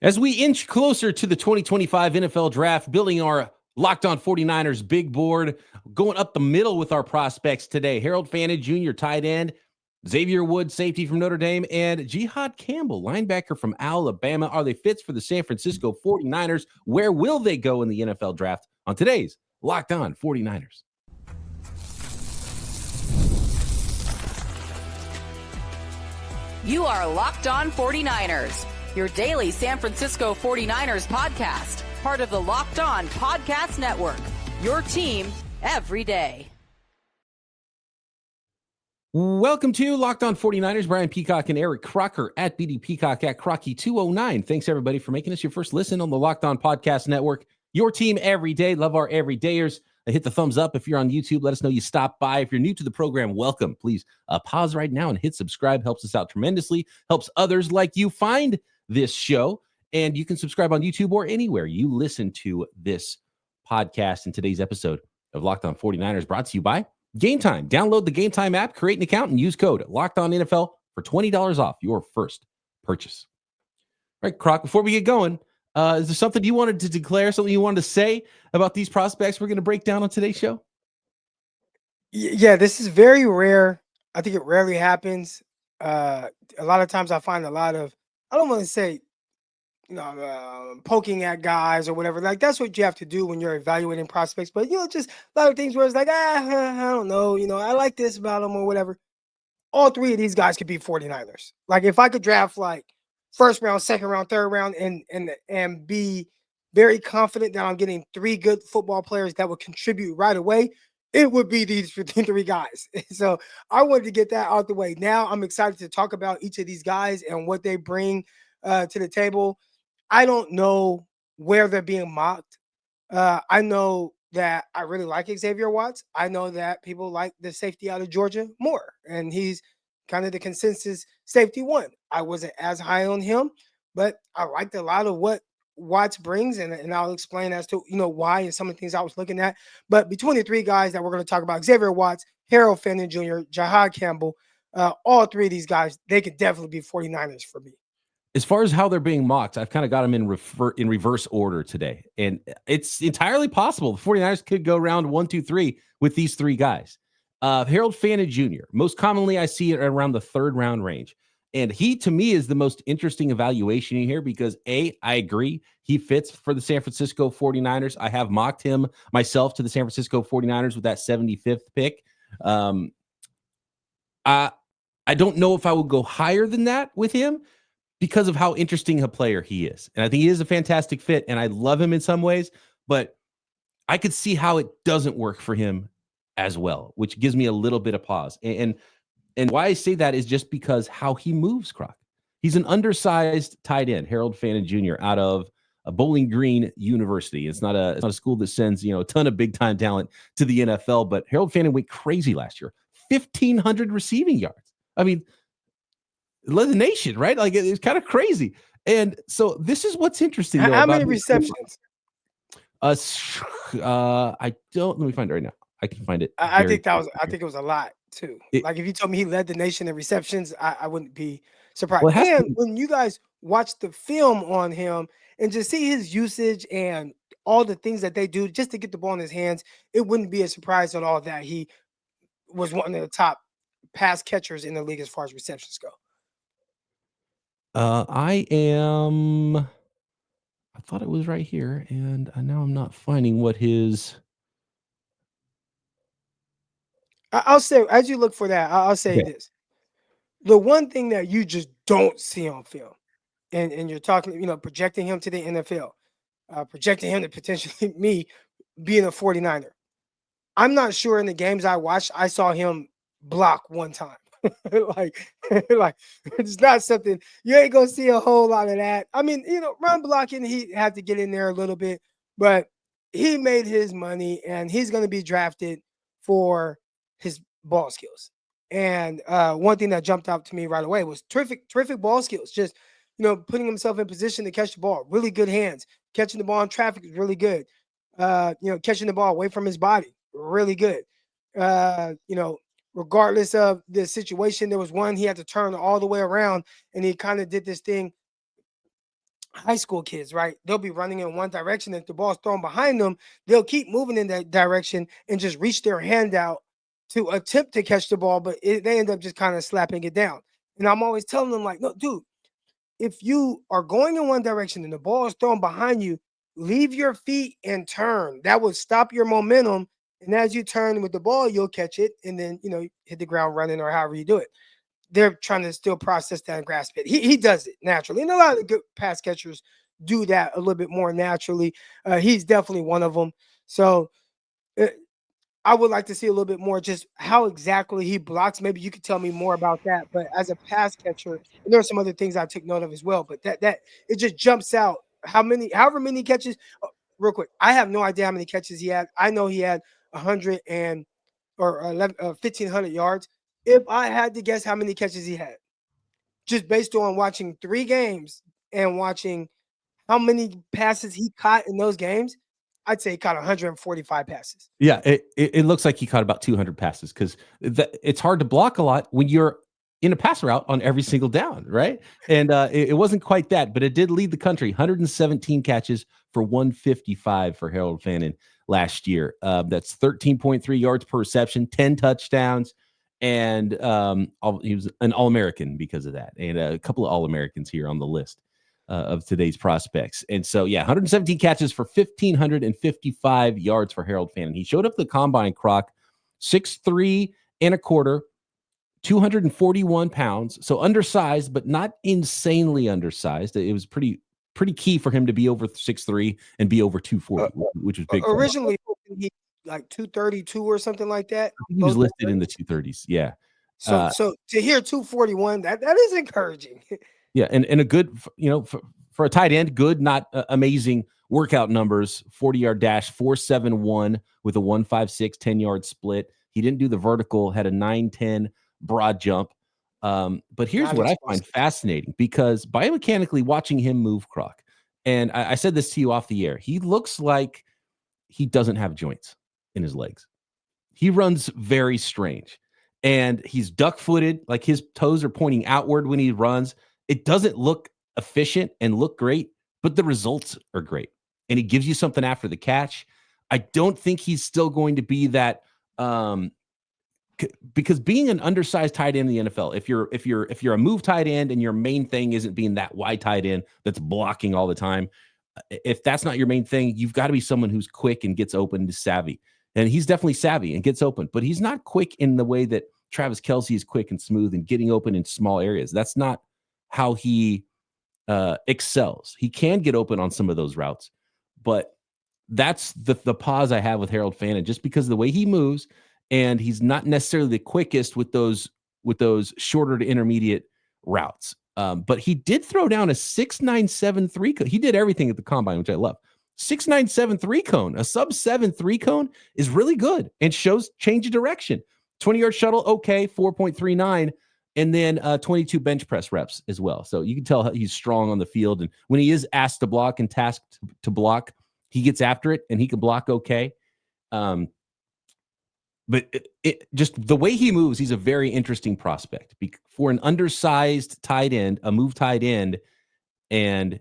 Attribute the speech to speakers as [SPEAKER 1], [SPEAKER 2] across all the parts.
[SPEAKER 1] As we inch closer to the 2025 NFL Draft, building our Locked On 49ers big board, going up the middle with our prospects today. Harold Fannin Jr., tight end, Xavier Watts, safety from Notre Dame, and Jihaad Campbell, linebacker from Alabama. Are they fits for the San Francisco 49ers? Where will they go in the NFL Draft? On today's Locked On 49ers.
[SPEAKER 2] You are Locked On 49ers, your daily San Francisco 49ers podcast, part of the Locked On Podcast Network, your team every day.
[SPEAKER 1] Welcome to Locked On 49ers. Brian Peacock and Eric Crocker at BD Peacock at Crocky209. Thanks, everybody, for making us your first listen on the Locked On Podcast Network, your team every day. Love our everydayers. Hit the thumbs up if you're on YouTube. Let us know you stopped by. If you're new to the program, welcome. Please pause right now and hit subscribe. Helps us out tremendously. Helps others like you find this show. And you can subscribe on YouTube or anywhere you listen to this podcast. And today's episode of Locked On 49ers brought to you by Game Time. Download the Game Time app, create an account, and use code Locked On NFL for $20 off your first purchase. All right, Croc, before we get going, is there something you wanted to declare, something you wanted to say about these prospects we're going to break down on today's show?
[SPEAKER 3] Yeah, this is very rare. I think it rarely happens. A lot of times I find a lot of, I don't want to say, poking at guys or whatever. Like, that's what you have to do when you're evaluating prospects. But, just a lot of things where it's like, I don't know. I like this about them or whatever. All three of these guys could be 49ers. Like, if I could draft, like, first round, second round, third round, and be very confident that I'm getting three good football players that would contribute right away, it would be these three guys. So I wanted to get that out the way. Now I'm excited to talk about each of these guys and what they bring to the table. I don't know where they're being mocked. I know that I really like Xavier Watts. I know that people like the safety out of Georgia more, and he's kind of the consensus safety one. I wasn't as high on him, but I liked a lot of what Watts brings, and I'll explain as to why and some of the things I was looking at. But between the three guys that we're going to talk about, Xavier Watts, Harold Fannin Jr., Jihad Campbell, all three of these guys, they could definitely be 49ers for me.
[SPEAKER 1] As far as how they're being mocked, I've kind of got them in reverse order today. And it's entirely possible the 49ers could go round 1, 2, 3 with these three guys. Harold Fannin Jr., most commonly I see it around the third round range. And he, to me, is the most interesting evaluation here because, I agree, he fits for the San Francisco 49ers. I have mocked him myself to the San Francisco 49ers with that 75th pick. I don't know if I would go higher than that with him, because of how interesting a player he is. And I think he is a fantastic fit, and I love him in some ways, but I could see how it doesn't work for him as well, which gives me a little bit of pause. And why I say that is just because how he moves, Croc. He's an undersized tight end, Harold Fannin Jr., out of Bowling Green University. It's not a school that sends a ton of big-time talent to the NFL, but Harold Fannin went crazy last year. 1,500 receiving yards. I mean, led the nation, right? Like, it's kind of crazy. And so this is what's interesting. Though,
[SPEAKER 3] how many receptions?
[SPEAKER 1] I don't. Let me find it right now. I can find it.
[SPEAKER 3] I think it was a lot too. Like, if you told me he led the nation in receptions, I wouldn't be surprised. Well, and when you guys watch the film on him and just see his usage and all the things that they do just to get the ball in his hands, it wouldn't be a surprise at all that he was one of the top pass catchers in the league as far as receptions go.
[SPEAKER 1] I thought it was right here, and now I'm not finding what his.
[SPEAKER 3] I'll say, as you look for that, I'll say this. The one thing that you just don't see on film, and you're talking, projecting him to the NFL, projecting him to potentially me being a 49er. I'm not sure in the games I watched, I saw him block one time. like it's not something you ain't gonna see a whole lot of that. I mean, run blocking, he had to get in there a little bit, but he made his money and he's going to be drafted for his ball skills. And one thing that jumped out to me right away was terrific ball skills. Just putting himself in position to catch the ball, really good hands. Catching the ball in traffic is really good. Catching the ball away from his body, really good. Regardless of the situation, there was one he had to turn all the way around, and he kind of did this thing. high school kids, right? They'll be running in one direction. If the ball's thrown behind them, they'll keep moving in that direction and just reach their hand out to attempt to catch the ball, but they end up just kind of slapping it down. And I'm always telling them, like, no, dude, if you are going in one direction and the ball is thrown behind you, leave your feet and turn. That will stop your momentum. And as you turn with the ball, you'll catch it and then, hit the ground running or however you do it. They're trying to still process that and grasp it. He does it naturally. And a lot of the good pass catchers do that a little bit more naturally. He's definitely one of them. So I would like to see a little bit more just how exactly he blocks. Maybe you could tell me more about that. But as a pass catcher, and there are some other things I took note of as well. But that it just jumps out. However many catches. Real quick, I have no idea how many catches he had. I know he had 100 or 1,500 yards. If I had to guess how many catches he had, just based on watching 3 games and watching how many passes he caught in those games, I'd say he caught 145 passes.
[SPEAKER 1] Yeah, it looks like he caught about 200 passes because it's hard to block a lot when you're in a pass route on every single down, right? And it wasn't quite that, but it did lead the country. 117 catches for 155 for Harold Fannin last year. That's 13.3 yards per reception, 10 touchdowns, and he was an All-American because of that, and a couple of All-Americans here on the list of today's prospects. And so, 117 catches for 1,555 yards for Harold Fannin. He showed up at the combine, Croc, 6'3 and a quarter, 241 pounds. So undersized, but not insanely undersized. It was pretty key for him to be over 6'3 and be over 240, which was big.
[SPEAKER 3] Originally, he like 232 or something like that.
[SPEAKER 1] He was listed in the 230s. Yeah.
[SPEAKER 3] So to hear 241, that is encouraging.
[SPEAKER 1] Yeah, and a good, for a tight end, good, not amazing workout numbers. 40-yard dash, 4.71 with a 1.56 10-yard split. He didn't do the vertical, had a 9.10 broad jump. But here's what I find fascinating, because biomechanically watching him move, Croc, and I said this to you off the air, he looks like he doesn't have joints in his legs. He runs very strange, and he's duck-footed, like his toes are pointing outward when he runs. It doesn't look efficient and look great, but the results are great. And he gives you something after the catch. I don't think he's still going to be that, because being an undersized tight end in the NFL, if you're a move tight end and your main thing isn't being that wide tight end that's blocking all the time, if that's not your main thing, you've got to be someone who's quick and gets open and savvy. And he's definitely savvy and gets open, but he's not quick in the way that Travis Kelce is quick and smooth and getting open in small areas. That's not how he excels. He can get open on some of those routes, but that's the pause I have with Harold Fannin, just because of the way he moves, and he's not necessarily the quickest with those shorter to intermediate routes. But he did throw down a 6.97 3 cone. He did everything at the combine, which I love. 6.97 3 cone, a sub 7 3 cone is really good and shows change of direction. 20-yard shuttle, okay, 4.39. And then 22 bench press reps as well. So you can tell he's strong on the field. And when he is asked to block and tasked to block, he gets after it and he can block okay. But it just the way he moves, he's a very interesting prospect for an undersized tight end, a move tight end. And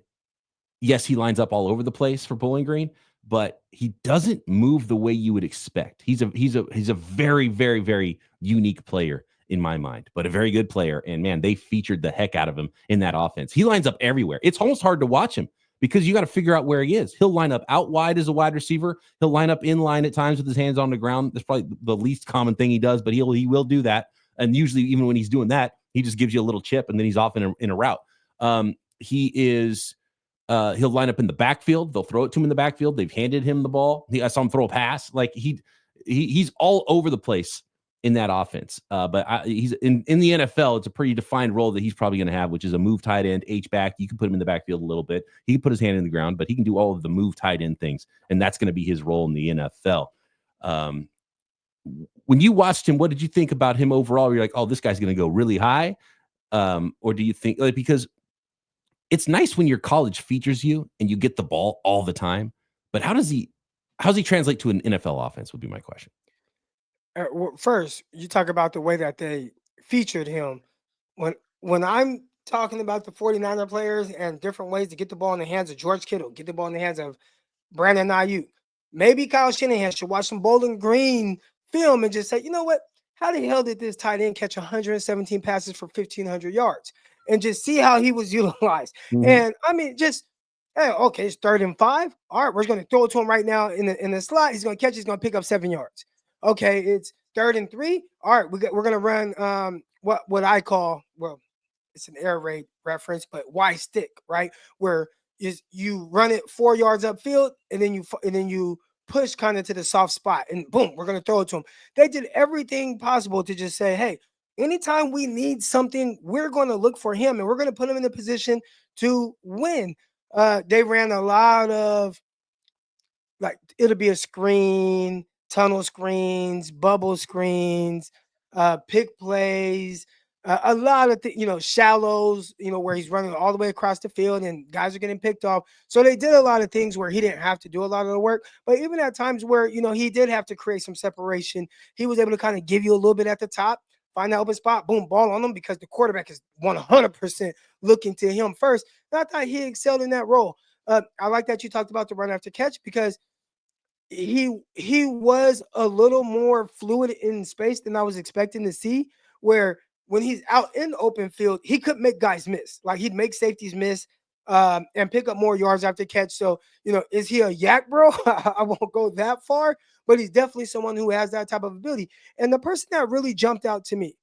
[SPEAKER 1] yes, he lines up all over the place for Bowling Green, but he doesn't move the way you would expect. He's a very, very, very unique player in my mind, but a very good player. And man, they featured the heck out of him in that offense. He lines up everywhere. It's almost hard to watch him because you got to figure out where he is. He'll line up out wide as a wide receiver. He'll line up in line at times with his hands on the ground. That's probably the least common thing he does, but he will do that. And usually, even when he's doing that, he just gives you a little chip and then he's off in a route. He'll line up in the backfield. They'll throw it to him in the backfield. They've handed him the ball. I saw him throw a pass. Like he's all over the place in that offense. But he's in the NFL. It's a pretty defined role that he's probably going to have, which is a move tight end, H-back. You can put him in the backfield a little bit. He can put his hand in the ground, but he can do all of the move tight end things, and that's going to be his role in the NFL. When you watched him, what did you think about him overall? You're like, oh, this guy's going to go really high? Or do you think, because it's nice when your college features you and you get the ball all the time, but how's he translate to an NFL offense would be my question.
[SPEAKER 3] Well, first, you talk about the way that they featured him. When I'm talking about the 49er players and different ways to get the ball in the hands of George Kittle, get the ball in the hands of Brandon Ayuk. Maybe Kyle Shanahan should watch some Bowling Green film and just say, you know what? How the hell did this tight end catch 117 passes for 1,500 yards? And just see how he was utilized.
[SPEAKER 1] Mhm.
[SPEAKER 3] And I mean, just, hey, okay, it's 3rd and 5. All right, we're going to throw it to him right now in the slot. He's going to catch. He's going to pick up 7 yards. Okay, it's 3rd and 3. All right, we're going to run what I call, well, it's an air raid reference, but why stick, right? Where is you run it 4 yards upfield and then you push kind of to the soft spot and boom, we're going to throw it to them. They did everything possible to just say, hey, anytime we need something, we're going to look for him and we're going to put him in a position to win. They ran a lot of, like, it'll be a screen, tunnel screens, bubble screens, pick plays, a lot of shallows, where he's running all the way across the field and guys are getting picked off. So they did a lot of things where he didn't have to do a lot of the work. But even at times where, he did have to create some separation, he was able to kind of give you a little bit at the top, find that open spot, boom, ball on them, because the quarterback is 100% looking to him first. And I thought he excelled in that role. I like that you talked about the run after catch, because he was a little more fluid in space than I was expecting to see, where when he's out in the open field, he could make guys miss. Like, he'd make safeties miss and pick up more yards after catch. So, is he a yak, bro? I won't go that far, but he's definitely someone who has that type of ability. And the person that really jumped out to me,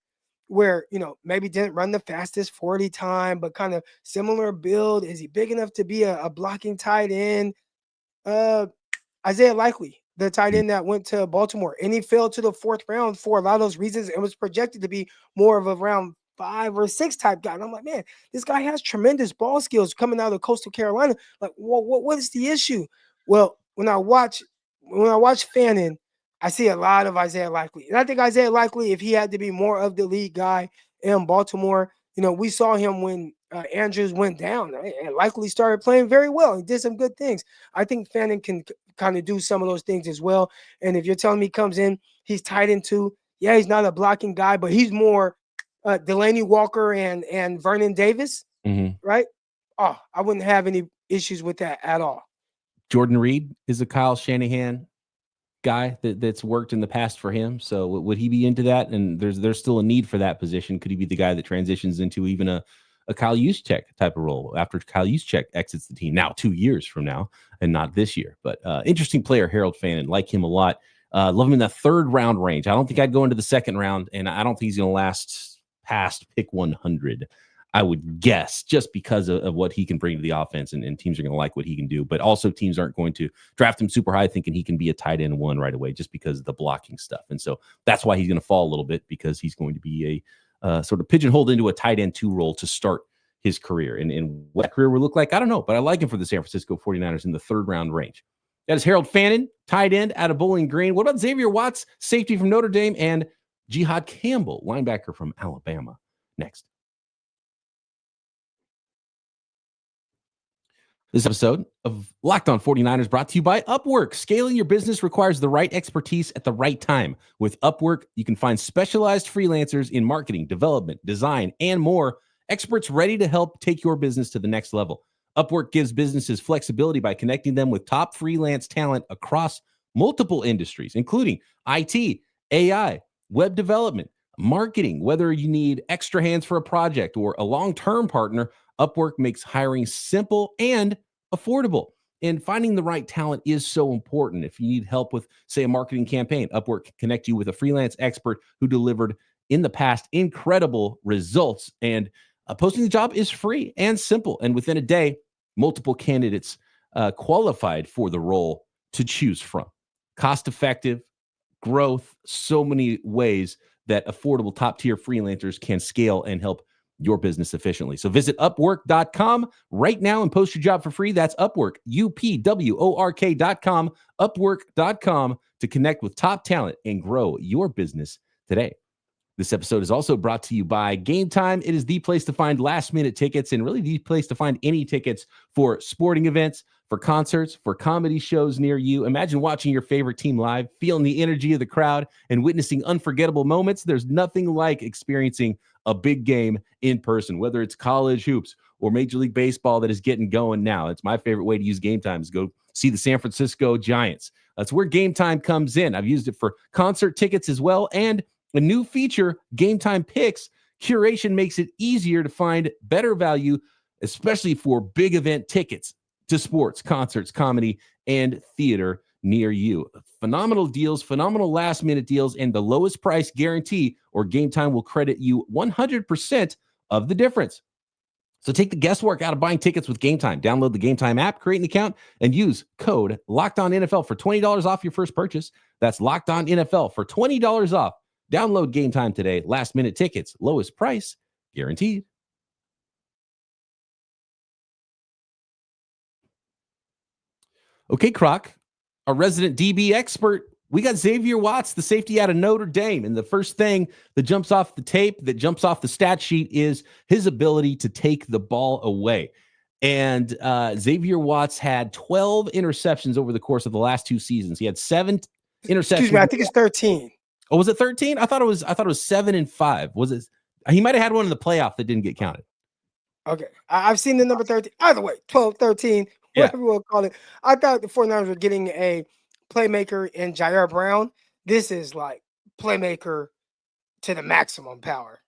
[SPEAKER 3] where, maybe didn't run the fastest 40 time, but kind of similar build. Is he big enough to be a blocking tight end? Isaiah Likely, the tight end that went to Baltimore, and he fell to the 4th round for a lot of those reasons. It was projected to be more of a round 5 or 6 type guy. And I'm like, man, this guy has tremendous ball skills coming out of Coastal Carolina. Like, what is the issue? Well, when I watch Fannin, I see a lot of Isaiah Likely. And I think Isaiah Likely, if he had to be more of the lead guy in Baltimore, we saw him when Andrews went down and Likely started playing very well. He did some good things. I think Fannin can kind of do some of those things as well. And if you're telling me he comes in, he's tight end too. Yeah, he's not a blocking guy, but he's more Delaney Walker and Vernon Davis, right? Oh, I wouldn't have any issues with that at all.
[SPEAKER 1] Jordan Reed is a Kyle Shanahan guy that's worked in the past for him. So would he be into that? And there's still a need for that position. Could he be the guy that transitions into even a Kyle Juszczyk type of role after Kyle Juszczyk exits the team now 2 years from now and not this year? But interesting player, Harold Fannin. Like him a lot. Love him in the 3rd round range. I don't think I'd go into the 2nd round, and I don't think he's going to last past pick 100. I would guess, just because of what he can bring to the offense, and teams are going to like what he can do. But also teams aren't going to draft him super high thinking he can be a tight end 1 right away just because of the blocking stuff. And so that's why he's going to fall a little bit, because he's going to be a sort of pigeonholed into a tight end 2 role to start his career. And what that career would look like, I don't know. But I like him for the San Francisco 49ers in the 3rd round range. That is Harold Fannin, tight end out of Bowling Green. What about Xavier Watts, safety from Notre Dame, and Jihad Campbell, linebacker from Alabama? Next. This episode of Locked On 49ers brought to you by Upwork. Scaling your business requires the right expertise at the right time. With Upwork, you can find specialized freelancers in marketing, development, design, and more. Experts ready to help take your business to the next level. Upwork gives businesses flexibility by connecting them with top freelance talent across multiple industries, including IT, AI, web development, marketing. Whether you need extra hands for a project or a long-term partner, Upwork makes hiring simple and affordable. And finding the right talent is so important. If you need help with, say, a marketing campaign, Upwork can connect you with a freelance expert who delivered in the past incredible results. And posting the job is free and simple. And within a day, multiple candidates qualified for the role to choose from. Cost-effective, growth, so many ways that affordable top-tier freelancers can scale and help your business efficiently. So visit Upwork.com right now and post your job for free. That's Upwork, UPWORK.com, Upwork.com, to connect with top talent and grow your business today. This episode is also brought to you by Game Time. It is the place to find last-minute tickets, and really the place to find any tickets for sporting events, for concerts, for comedy shows near you. Imagine watching your favorite team live, feeling the energy of the crowd, and witnessing unforgettable moments. There's nothing like experiencing a big game in person, whether it's college hoops or Major League Baseball that is getting going now. It's my favorite way to use Game Time is go see the San Francisco Giants. That's where Game Time comes in. I've used it for concert tickets as well, and a new feature, Game Time Picks. Curation makes it easier to find better value, especially for big event tickets to sports, concerts, comedy, and theater near you. Phenomenal deals, phenomenal last-minute deals, and the lowest price guarantee, or Game Time will credit you 100% of the difference. So take the guesswork out of buying tickets with Game Time. Download the Game Time app, create an account, and use code LOCKEDONNFL for $20 off your first purchase. That's LOCKEDONNFL for $20 off. Download Game Time today. Last-minute tickets, lowest price, guaranteed. Okay, Croc, our resident DB expert, we got Xavier Watts, the safety out of Notre Dame. And the first thing that jumps off the tape, that jumps off the stat sheet, is his ability to take the ball away. And Xavier Watts had 12 interceptions over the course of the last 2 seasons. He had 7 interceptions.
[SPEAKER 3] Excuse me, I think it's 13.
[SPEAKER 1] Oh, was it 13? I thought it was 7 and 5. Was it? He might have had one in the playoff that didn't get counted.
[SPEAKER 3] Okay. I've seen the number 13. Either way, 12, 13, whatever you want to call it. I thought the 49ers were getting a playmaker in Jair Brown. This is like playmaker to the maximum power.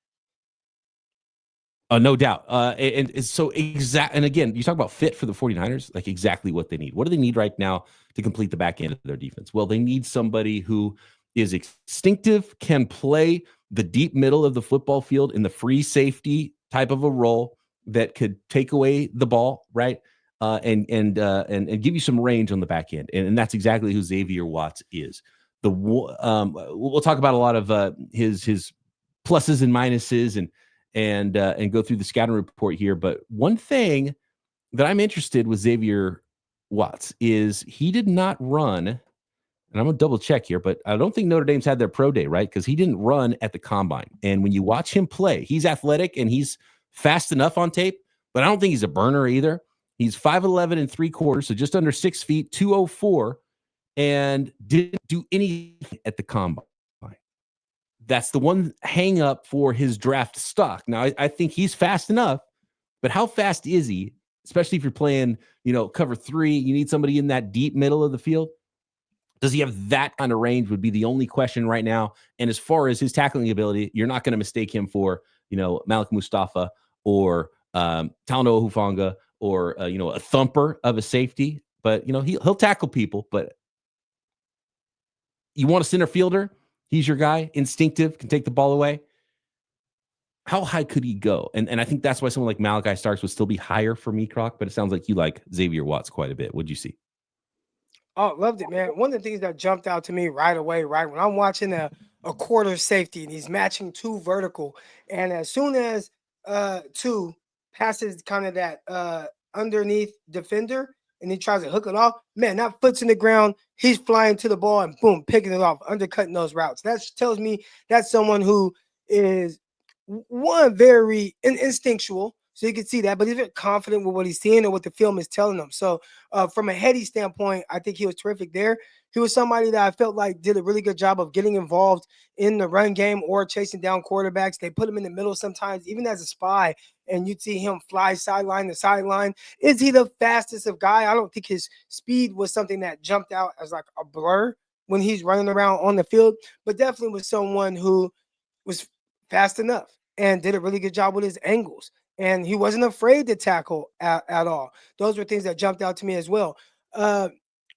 [SPEAKER 1] No doubt. And so exact. And again, you talk about fit for the 49ers, like exactly what they need. What do they need right now to complete the back end of their defense? Well, they need somebody who is instinctive, can play the deep middle of the football field in the free safety type of a role that could take away the ball, right? And give you some range on the back end. And that's exactly who Xavier Watts is. We'll talk about a lot of his pluses and minuses and go through the scouting report here. But one thing that I'm interested with Xavier Watts is he did not run, and I'm going to double check here, but I don't think Notre Dame's had their pro day, right? Because he didn't run at the combine. And when you watch him play, he's athletic and he's fast enough on tape, but I don't think he's a burner either. He's 5'11 and 3/4, so just under 6 feet, 204, and didn't do anything at the combine. That's the one hang up for his draft stock. Now, I think he's fast enough, but how fast is he? Especially if you're playing, cover 3, you need somebody in that deep middle of the field. Does he have that kind of range would be the only question right now. And as far as his tackling ability, you're not going to mistake him for, Malik Mustafa or Talanoa Hufanga or, a thumper of a safety. But, he'll tackle people. But you want a center fielder? He's your guy, instinctive, can take the ball away. How high could he go? And I think that's why someone like Malachi Starks would still be higher for me, Croc, but it sounds like you like Xavier Watts quite a bit. What'd you see?
[SPEAKER 3] Oh, loved it, man. One of the things that jumped out to me right away, right when I'm watching a quarter safety and he's matching 2 vertical, and as soon as 2 passes kind of that underneath defender and he tries to hook it off, man, that foot's in the ground, he's flying to the ball and boom, picking it off, undercutting those routes. That tells me that's someone who is very instinctual. So you can see that, but he's very confident with what he's seeing and what the film is telling him. So from a heady standpoint, I think he was terrific there. He was somebody that I felt like did a really good job of getting involved in the run game or chasing down quarterbacks. They put him in the middle sometimes, even as a spy, and you'd see him fly sideline to sideline. Is he the fastest of guy? I don't think his speed was something that jumped out as like a blur when he's running around on the field, but definitely was someone who was fast enough and did a really good job with his angles. And he wasn't afraid to tackle at all. Those were things that jumped out to me as well.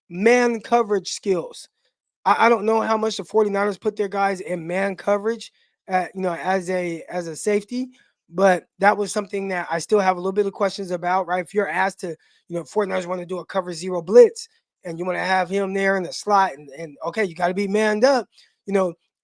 [SPEAKER 3] Man coverage skills. I don't know how much the 49ers put their guys in man coverage, as a safety, but that was something that I still have a little bit of questions about, right? If you're asked to, 49ers want to do a cover 0 blitz and you want to have him there in the slot and okay, you got to be manned up,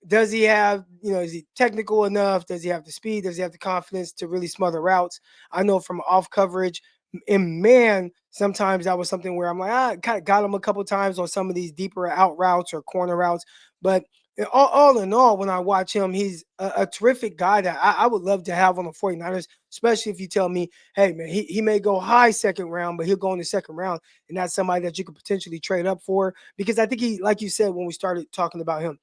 [SPEAKER 3] does he have, is he technical enough? Does he have the speed? Does he have the confidence to really smother routes? I know from off coverage in man, sometimes that was something where I'm like, I kind of got him a couple of times on some of these deeper out routes or corner routes. But all in all, when I watch him, he's a terrific guy that I would love to have on the 49ers, especially if you tell me, hey, man, he may go high second round, but he'll go in the second round. And that's somebody that you could potentially trade up for. Because I think he, like you said, when we started talking about him,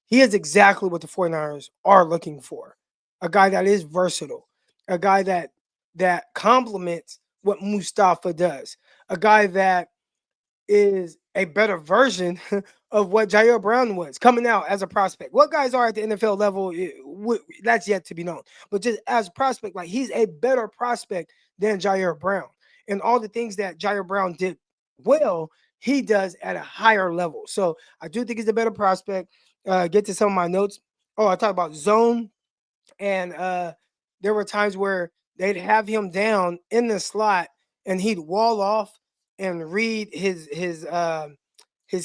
[SPEAKER 3] he is exactly what the 49ers are looking for. a guy that is versatile, a guy that complements what Mustafa does, a guy that is a better version of what Jair Brown was coming out as a prospect. What guys are at the NFL level, that's yet to be known. But just as a prospect, like he's a better prospect than Jair Brown. And all the things that Jair Brown did well, he does at a higher level. So I do think he's a better prospect. Get to some of my notes. Oh, I talked about zone. And there were times where they'd have him down in the slot and he'd wall off and read his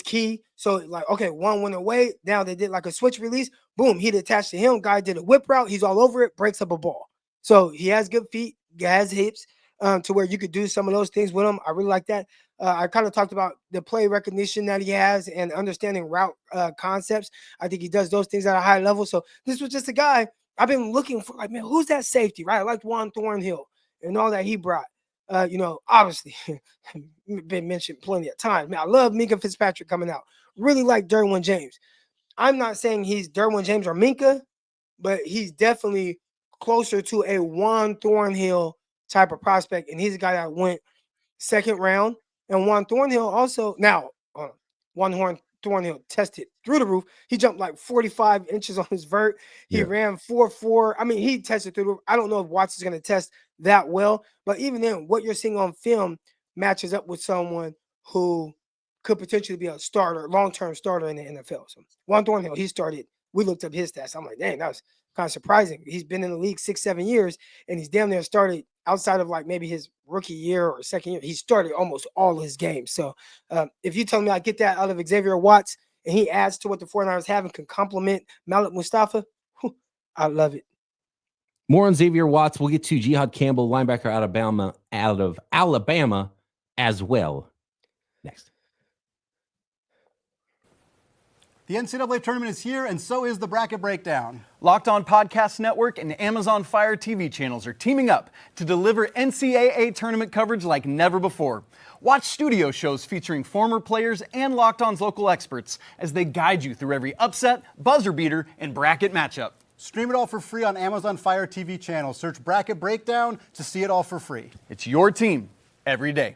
[SPEAKER 3] key. So like, okay, one went away. Now they did like a switch release. Boom, he'd attach to him. Guy did a whip route. He's all over it, breaks up a ball. So he has good feet, he has hips to where you could do some of those things with him. I really like that. I kind of talked about the play recognition that he has and understanding route concepts. I think he does those things at a high level. So this was just a guy I've been looking for, like, man, who's that safety, right? I like Juan Thornhill and all that he brought. Obviously, been mentioned plenty of times. Man, I love Minka Fitzpatrick coming out. Really like Derwin James. I'm not saying he's Derwin James or Minka, but he's definitely closer to a Juan Thornhill type of prospect. And he's a guy that went second round. And Juan Thornhill also, now, Juan Thornhill tested through the roof. He jumped like 45 inches on his vert. He ran 4.4. I mean, he tested through the roof. I don't know if Watts is going to test that well, but even then, what you're seeing on film matches up with someone who could potentially be a starter, long-term starter in the NFL. So Juan Thornhill, he started, we looked up his stats. I'm like, dang, that was kind of surprising. He's been in the league 6-7 years, and he's damn near started outside of like maybe his rookie year or second year. He started almost all his games. So if you tell me I get that out of Xavier Watts and he adds to what the 49ers have and can complement Malik Mustafa, I love it.
[SPEAKER 1] More on Xavier Watts. We'll get to Jihad Campbell, linebacker out of Alabama as well. Next.
[SPEAKER 4] The NCAA tournament is here, and so is the bracket breakdown.
[SPEAKER 5] Locked On Podcast Network and Amazon Fire TV channels are teaming up to deliver NCAA tournament coverage like never before. Watch studio shows featuring former players and Locked On's local experts as they guide you through every upset, buzzer beater, and bracket matchup.
[SPEAKER 4] Stream it all for free on Amazon Fire TV channel. Search Bracket Breakdown to see it all for free.
[SPEAKER 5] It's your team every day.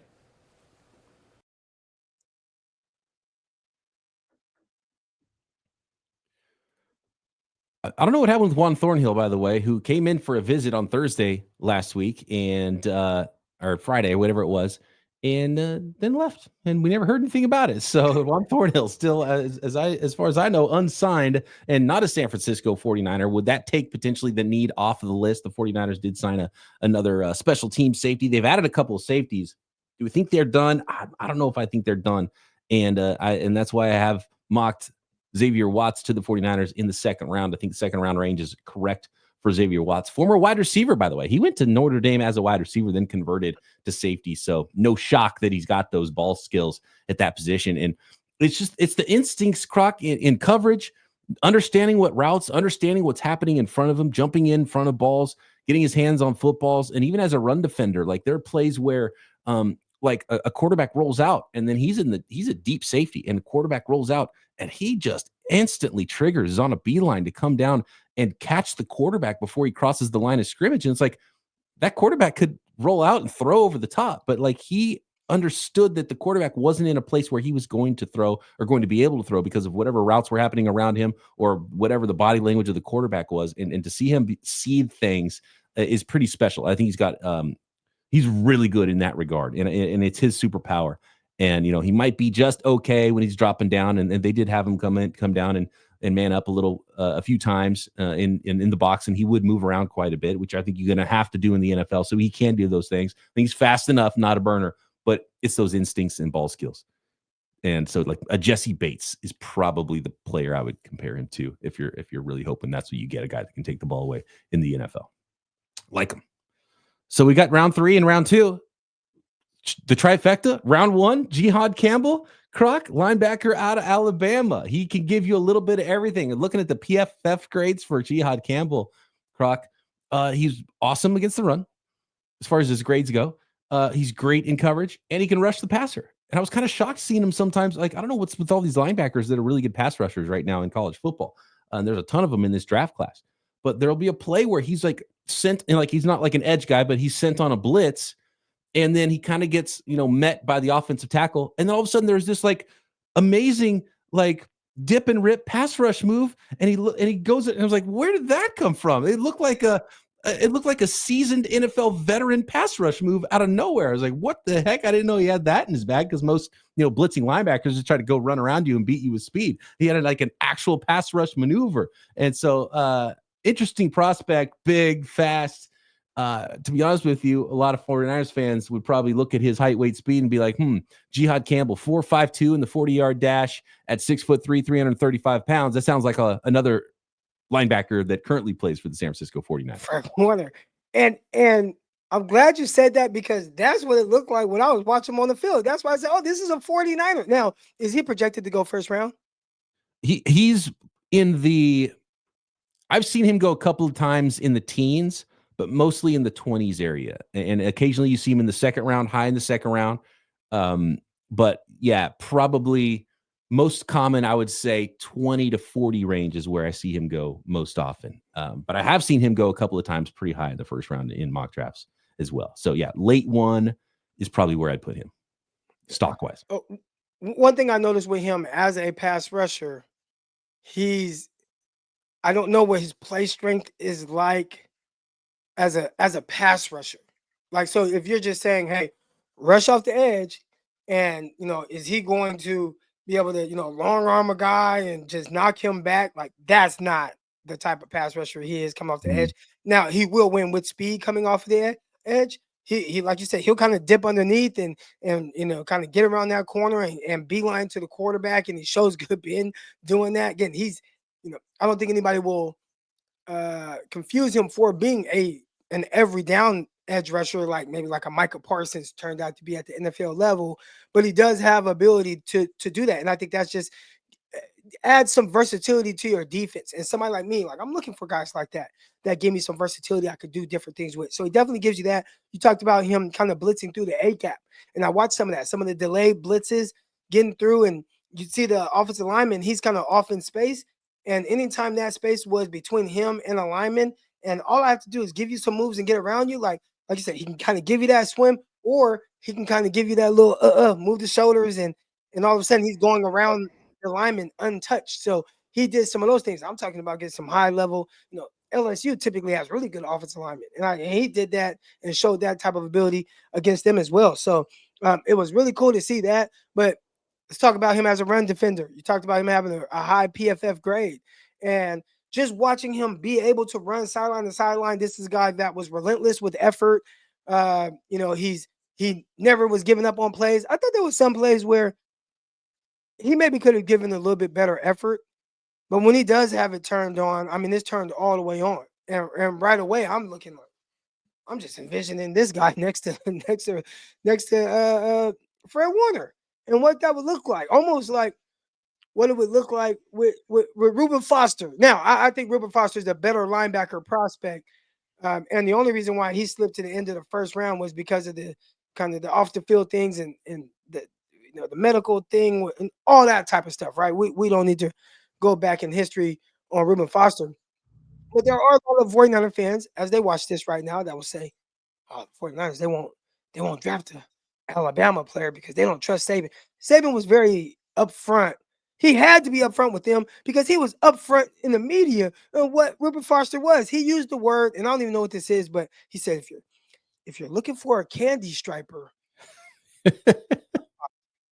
[SPEAKER 1] I don't know what happened with Juan Thornhill, by the way, who came in for a visit on Thursday last week and or Friday, whatever it was, and then left, and we never heard anything about it. So Juan Thornhill still, as far as I know, unsigned and not a San Francisco 49er. Would that take potentially the need off of the list? The 49ers did sign another special team safety. They've added a couple of safeties. Do we think they're done? I don't know if I think they're done, and that's why I have mocked Xavier Watts to the 49ers in the second round. I think the second round range is correct for Xavier Watts. Former wide receiver, by the way. He went to Notre Dame as a wide receiver, then converted to safety. So no shock that he's got those ball skills at that position. And it's the instincts, Croc, in coverage, understanding what routes, understanding what's happening in front of him, jumping in front of balls, getting his hands on footballs. And even as a run defender, like there are plays where like a quarterback rolls out and then he's a deep safety and the quarterback rolls out and he just instantly triggers, is on a beeline to come down and catch the quarterback before he crosses the line of scrimmage. And it's like that quarterback could roll out and throw over the top, but like he understood that the quarterback wasn't in a place where he was going to throw or going to be able to throw because of whatever routes were happening around him or whatever the body language of the quarterback was. And to see him seed things is pretty special. I think he's really good in that regard, and it's his superpower. And he might be just okay when he's dropping down, and they did have him come down and man up a little a few times in the box, and he would move around quite a bit, which I think you're going to have to do in the NFL. So he can do those things. I think he's fast enough, not a burner, but it's those instincts and ball skills. And so, like a Jesse Bates is probably the player I would compare him to if you're really hoping that's what you get, a guy that can take the ball away in the NFL. Like him. So we got round 3 and round 2. The trifecta. Round 1, Jihad Campbell, Croc, linebacker out of Alabama. He can give you a little bit of everything. And looking at the PFF grades for Jihad Campbell, Croc, he's awesome against the run as far as his grades go. He's great in coverage, and he can rush the passer. And I was kind of shocked seeing him sometimes. Like, I don't know what's with all these linebackers that are really good pass rushers right now in college football. And there's a ton of them in this draft class. but there'll be a play where he's like sent, and like he's not like an edge guy, but he's sent on a blitz, and then he kind of gets, met by the offensive tackle, and then all of a sudden there's this like amazing like dip and rip pass rush move, and he goes, and I was like, where did that come from? It looked like a seasoned NFL veteran pass rush move out of nowhere. I was like, what the heck? I didn't know he had that in his bag, because most blitzing linebackers just try to go run around you and beat you with speed. He had like an actual pass rush maneuver, and so interesting prospect, big, fast. To be honest with you, a lot of 49ers fans would probably look at his height, weight, speed and be like, Jihad Campbell, 4.52 in the 40-yard dash at 6'3", 335 pounds. That sounds like another linebacker that currently plays for the San Francisco 49ers.
[SPEAKER 3] Frank Warner. And I'm glad you said that, because that's what it looked like when I was watching him on the field. That's why I said, oh, this is a 49er. Now, is he projected to go first round?
[SPEAKER 1] He's in the – I've seen him go a couple of times in the teens, but mostly in the 20s area. And occasionally you see him in the second round, high in the second round. But yeah, probably most common, I would say 20 to 40 range is where I see him go most often. But I have seen him go a couple of times pretty high in the first round in mock drafts as well. So yeah, late one is probably where I'd put him stock wise.
[SPEAKER 3] Oh, one thing I noticed with him as a pass rusher, I don't know what his play strength is like as a pass rusher. Like, so if you're just saying, hey, rush off the edge, and is he going to be able to long arm a guy and just knock him back? Like, that's not the type of pass rusher he is coming off the edge. Now, he will win with speed coming off the edge. He like you said, he'll kind of dip underneath and kind of get around that corner and beeline to the quarterback, and he shows good bend doing that. Again, he's I don't think anybody will confuse him for being an every down edge rusher, like maybe like a Micah Parsons turned out to be at the NFL level, but he does have ability to do that. And I think that's just adds some versatility to your defense. And somebody like me, like, I'm looking for guys like that give me some versatility I could do different things with. So he definitely gives you that. You talked about him kind of blitzing through the A-gap, and I watched some of the delayed blitzes getting through, and you see the offensive lineman, he's kind of off in space. And anytime that space was between him and a lineman, and all I have to do is give you some moves and get around you, like you said, he can kind of give you that swim, or he can kind of give you that little move the shoulders, and all of a sudden he's going around the lineman untouched. So he did some of those things. I'm talking about getting some high level. LSU typically has really good offensive linemen, and he did that and showed that type of ability against them as well. So it was really cool to see that. But let's talk about him as a run defender. You talked about him having a high PFF grade, and just watching him be able to run sideline to sideline. This is a guy that was relentless with effort. He never was giving up on plays. I thought there was some plays where he maybe could have given a little bit better effort, but when he does have it turned on, I mean, it's turned all the way on. And right away, I'm looking like, I'm just envisioning this guy next to Fred Warner, and what that would look like, almost like what it would look like with Reuben Foster. Now, I think Reuben Foster is a better linebacker prospect, and the only reason why he slipped to the end of the first round was because of the kind of the off the field things and the the medical thing and all that type of stuff, right? We don't need to go back in history on Reuben Foster, but there are a lot of 49er fans as they watch this right now that will say, "Oh, the 49ers, they won't draft a Alabama player because they don't trust Saban." Saban was very upfront. He had to be upfront with them because he was upfront in the media on what Reuben Foster was. He used the word, and I don't even know what this is, but he said, if you're looking for a candy striper,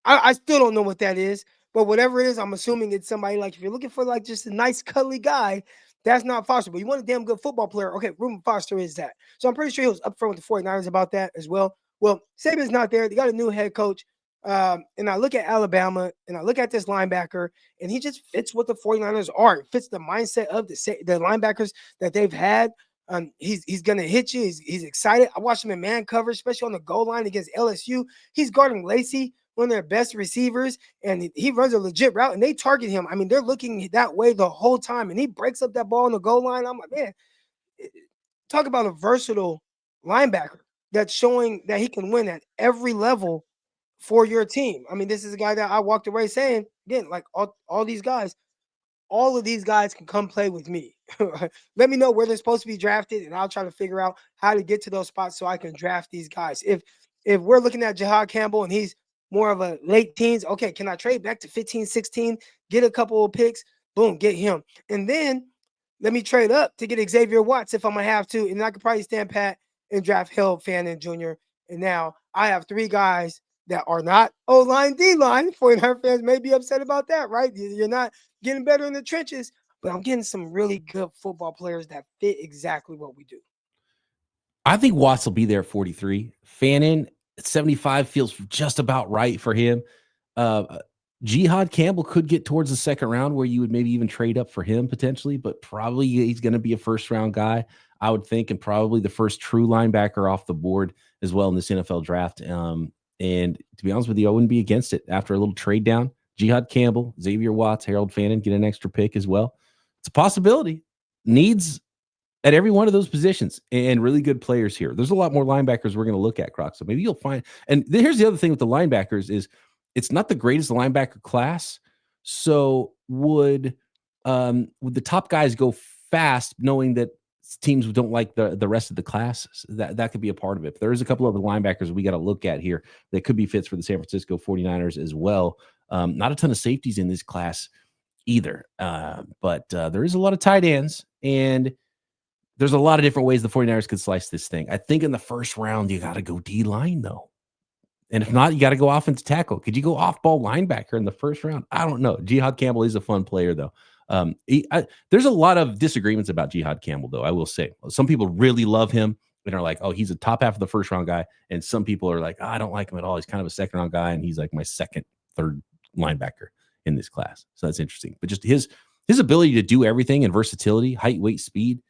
[SPEAKER 3] I still don't know what that is, but whatever it is, I'm assuming it's somebody like, if you're looking for like just a nice cuddly guy, that's not Foster. But you want a damn good football player, okay, Reuben Foster is that. So I'm pretty sure he was upfront with the 49ers about that as well. Well, Saban's not there. They got a new head coach. And I look at Alabama and I look at this linebacker, and he just fits what the 49ers are. It fits the mindset of the linebackers that they've had. He's going to hit you. He's excited. I watched him in man coverage, especially on the goal line against LSU. He's guarding Lacey, one of their best receivers, and he runs a legit route, and they target him. I mean, they're looking that way the whole time, and he breaks up that ball on the goal line. I'm like, man, talk about a versatile linebacker that's showing that he can win at every level for your team. I mean, this is a guy that I walked away saying, again, like all these guys, all of these guys can come play with me. Let me know where they're supposed to be drafted, and I'll try to figure out how to get to those spots so I can draft these guys. If we're looking at Jihad Campbell and he's more of a late teens, okay, can I trade back to 15, 16, get a couple of picks, boom, get him. And then let me trade up to get Xavier Watts if I'm going to have to, and I could probably stand pat and draft Harold Fannin Jr. And now I have 3 guys that are not O-line, D-line. 49er fans may be upset about that, right? You're not getting better in the trenches, but I'm getting some really good football players that fit exactly what we do.
[SPEAKER 1] I think Watts will be there at 43. Fannin at 75 feels just about right for him. Jihad Campbell could get towards the second round where you would maybe even trade up for him potentially, but probably he's going to be a first-round guy, I would think, and probably the first true linebacker off the board as well in this NFL draft. And to be honest with you, I wouldn't be against it after a little trade down. Jihaad Campbell, Xavier Watts, Harold Fannin get an extra pick as well. It's a possibility. Needs at every one of those positions and really good players here. There's a lot more linebackers we're going to look at, Croc. So maybe you'll find. And here's the other thing with the linebackers is it's not the greatest linebacker class. So would the top guys go fast, knowing that teams don't like the rest of the class? That could be a part of it. But there is a couple of the linebackers we got to look at here that could be fits for the San Francisco 49ers as well. Not a ton of safeties in this class either. But there is a lot of tight ends, and there's a lot of different ways the 49ers could slice this thing. I think in the first round, you got to go D-line, though. And if not, you got to go offensive tackle. Could you go off-ball linebacker in the first round? I don't know. Jihad Campbell is a fun player, though. There's a lot of disagreements about Jihad Campbell, though, I will say. Some people really love him and are like, oh, he's a top half of the first-round guy. And some people are like, oh, I don't like him at all. He's kind of a second-round guy, and he's like my second, third linebacker in this class. So that's interesting. But just his ability to do everything and versatility, height, weight, speed,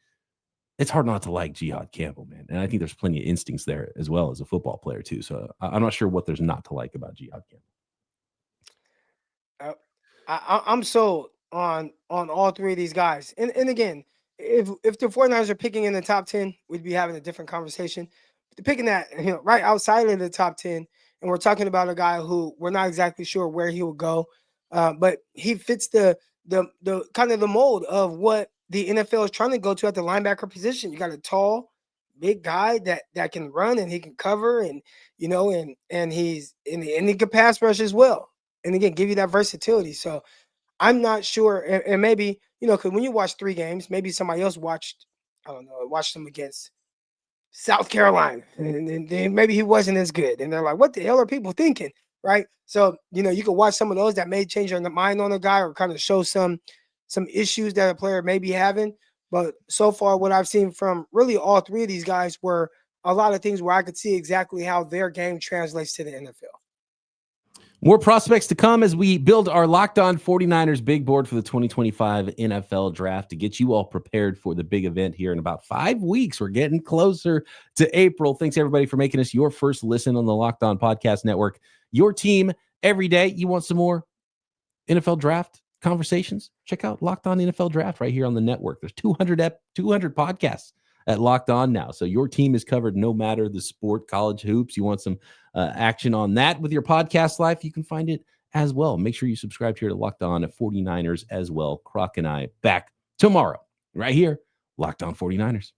[SPEAKER 1] it's hard not to like Jihad Campbell, man. And I think there's plenty of instincts there as well as a football player, too. So I'm not sure what there's not to like about Jihad Campbell.
[SPEAKER 3] I'm sold on all 3 of these guys. And again, if the 49ers are picking in the top 10, we'd be having a different conversation. But they're picking that, right outside of the top 10, and we're talking about a guy who we're not exactly sure where he will go, but he fits the kind of the mold of what the NFL is trying to go to at the linebacker position. You got a tall, big guy that can run and he can cover, and and he's and he can pass rush as well. And again, give you that versatility. So I'm not sure, and maybe because when you watch 3 games, maybe somebody else watched them against South Carolina, and then maybe he wasn't as good, and they're like, what the hell are people thinking, right? So you could watch some of those that may change your mind on a guy or kind of show some issues that a player may be having. But so far, what I've seen from really all 3 of these guys were a lot of things where I could see exactly how their game translates to the NFL.
[SPEAKER 1] More prospects to come as we build our Locked On 49ers big board for the 2025 NFL draft to get you all prepared for the big event here in about 5 weeks. We're getting closer to April. Thanks, everybody, for making us your first listen on the Locked On Podcast Network. Your team every day. You want some more NFL draft conversations? Check out Locked On NFL Draft right here on the network. There's 200 podcasts at Locked On now. So your team is covered no matter the sport, college hoops. You want some action on that with your podcast life, you can find it as well. Make sure you subscribe here to Locked On at 49ers as well. Croc and I back tomorrow right here, Locked On 49ers.